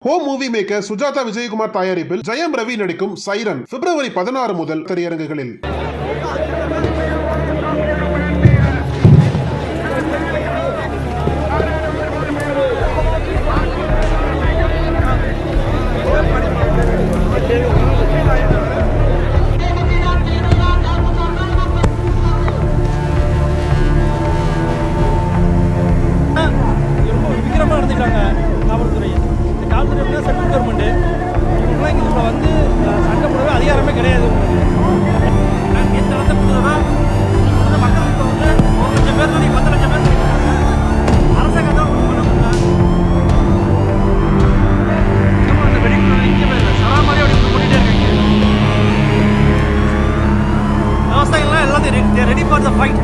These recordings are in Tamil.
Home movie maker Sujatha Vijayakumar தயாரிப்பில் ஜெயம் ரவி நடிக்கும் சைரன் பிப்ரவரி 16 முதல் திரையரங்குகளில். காவல்துறை காவல்துறை சென்ட்ரல் கவர்மெண்ட் இவங்கெல்லாம் இங்கே வந்து சண்டை போடவே அதிகாரமே கிடையாது. எந்த மக்களுக்கு வந்து 1 லட்சம் பேர் 10 லட்சம் பேர் அரசாங்கம் தான் அந்த வெடிப்பு சராமாரி அப்படி பண்ணிட்டே இருக்காங்க. விவசாயிகள்லாம் எல்லாத்தையும் ரெடி ஃபார் த ஃபைட்.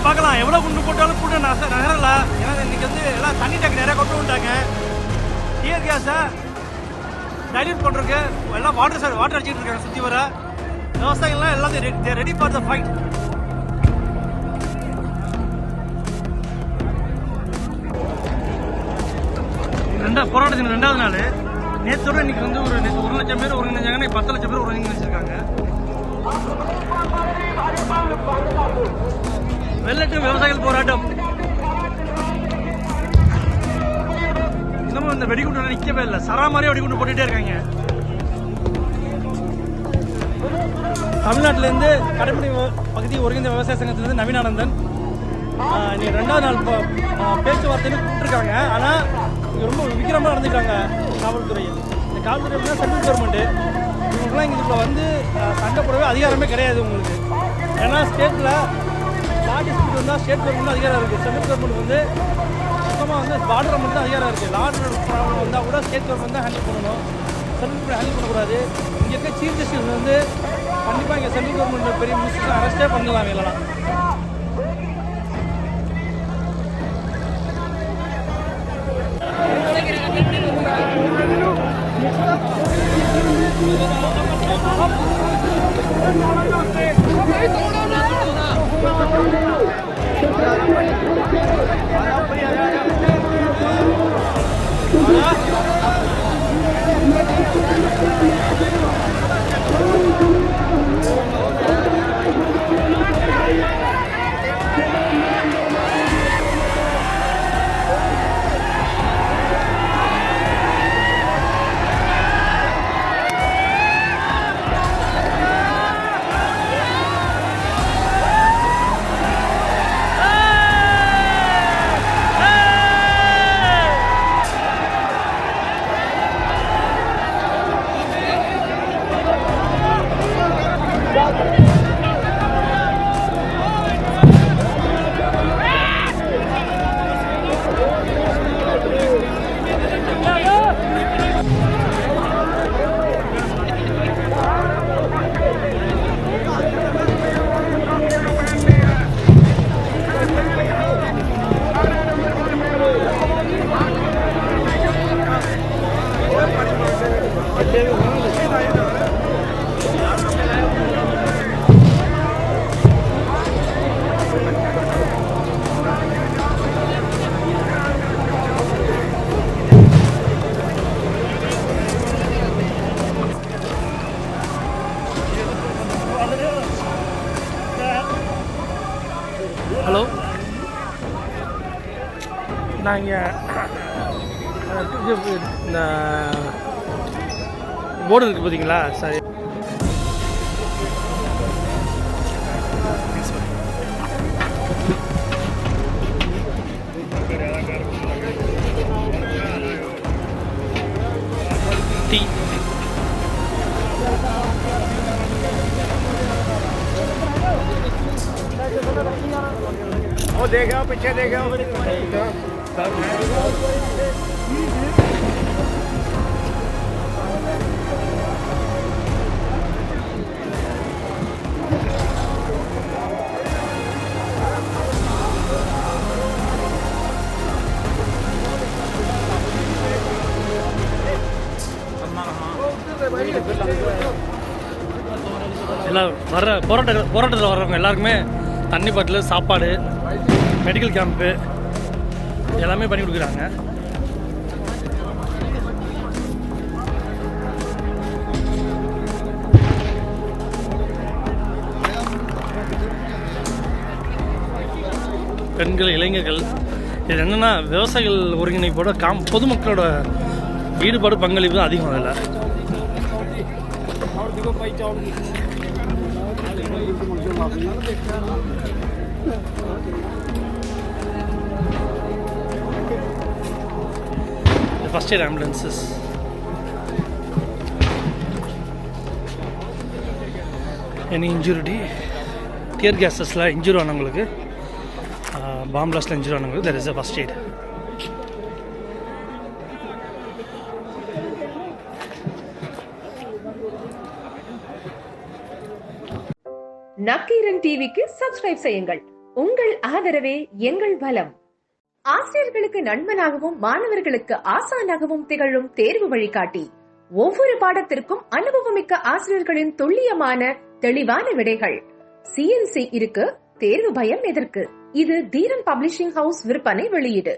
பார்க்கலாம் எவ்வளோ குண்டு போட்டாலும் கூட நகரல. ஏன்னா இன்னைக்கு வந்து எல்லாம் தண்ணி டேங்க் நிறைய கொண்டு வந்துட்டாங்க. டியர் கேஸை டைல்யூட் பண்ணுறதுக்கு எல்லாம் வாட்டர் அடிச்சுட்டு இருக்காங்க சுற்றி வர. விவசாயிகள்லாம் எல்லாத்தையும் ரெடி ஃபார் த ஃபைட். போராட்டத்தின் 2வது நாள். நேற்றோட இன்னைக்கு வந்து ஒரு 1 லட்சம் பேர் ஒருங்கிணைஞ்சாங்கன்னா 10 லட்சம் பேர் ஒருங்கிணைச்சிருக்காங்க. வெள்ளட்டும் விவசாயிகள் போராட்டம். இன்னமும் இந்த வெடிகுண்டு நிற்கவே இல்லை. சராமாரி வெடிகுண்டு போட்டுட்டே இருக்காங்க. தமிழ்நாட்டிலேருந்து கடைமடை பகுதி ஒருங்கிணைந்த விவசாய சங்கத்திலிருந்து நவீனானந்தன். இன்னைக்கு 2வது நாள் பேச்சுவார்த்தைன்னு கூப்பிட்டுருக்காங்க. ஆனால் இங்கே ரொம்ப விக்கிரமாக நடந்துக்கிறாங்க காவல்துறை. இந்த காவல்துறை சென்ட்ரல் கவர்மெண்ட்டு இவங்கெல்லாம் இங்கே வந்து சண்டை போடவே அதிகாரமே கிடையாது உங்களுக்கு. ஏன்னா ஸ்டேட்டில் லாஜிஸ்டிக் வந்தால் ஸ்டேட் கவர்மெண்ட் அதிகாரம் இருக்குது. சென்ட்ரல் கவர்மெண்ட் வந்து சுத்தமாக வந்து பார்டர் மட்டும் தான் அதிகாரம் இருக்குது. லார்டர் ப்ராப்ளம் வந்தால் கூட ஸ்டேட் கவர்மெண்ட் தான் ஹேண்டில் பண்ணணும். சென்ட்ரல் கவர்மெண்ட் ஹேண்டில் பண்ணக்கூடாது. இங்கே இருக்க சீஃப் ஜஸ்டிஸ் வந்து கண்டிப்பாக இங்கே சென்ட்ரல் கவர்மெண்ட் பெரிய மினிஸ்டர் அரெஸ்டே பண்ணலாம். இல்லைனா இங்கே இந்த போர்டு இருக்குது பார்த்தீங்களா? சரி, டீ वो देखो पीछे देखो எல்லாம் போராட்டத்தில் வர்றவங்க எல்லாருக்குமே தண்ணி பாட்டில், சாப்பாடு, மெடிக்கல் கேம்ப்பு எல்லாமே பண்ணி கொடுக்குறாங்க. பெண்கள், இளைஞர்கள், இது என்னென்னா விவசாயிகள் ஒருங்கிணைப்போட பொதுமக்களோட ஈடுபாடு, பங்களிப்பு தான் அதிகம் அதில். First aid ambulances, any injury, tear கேஸஸில் இன்ஜூரி ஆனவங்களுக்கு, பாம் பிளாஸ்டில் இன்ஜூரி ஆனவங்களுக்கு there is a first aid. Nakkeeran டிவிக்கு சப்ஸ்கிரைப் செய்யுங்கள். உங்கள் ஆதரவே எங்கள் பலம். ஆசிரியர்களுக்கு நண்பனாகவும் மாணவர்களுக்கு ஆசானாகவும் திகழும் தேர்வு வழிகாட்டி. ஒவ்வொரு பாடத்திற்கும் அனுபவமிக்க ஆசிரியர்களின் துல்லியமான தெளிவான விடைகள். CNC இருக்கு, தேர்வு பயம் எதற்கு? இது தீரன் பப்ளிஷிங் ஹவுஸ் விற்பனை வெளியீடு.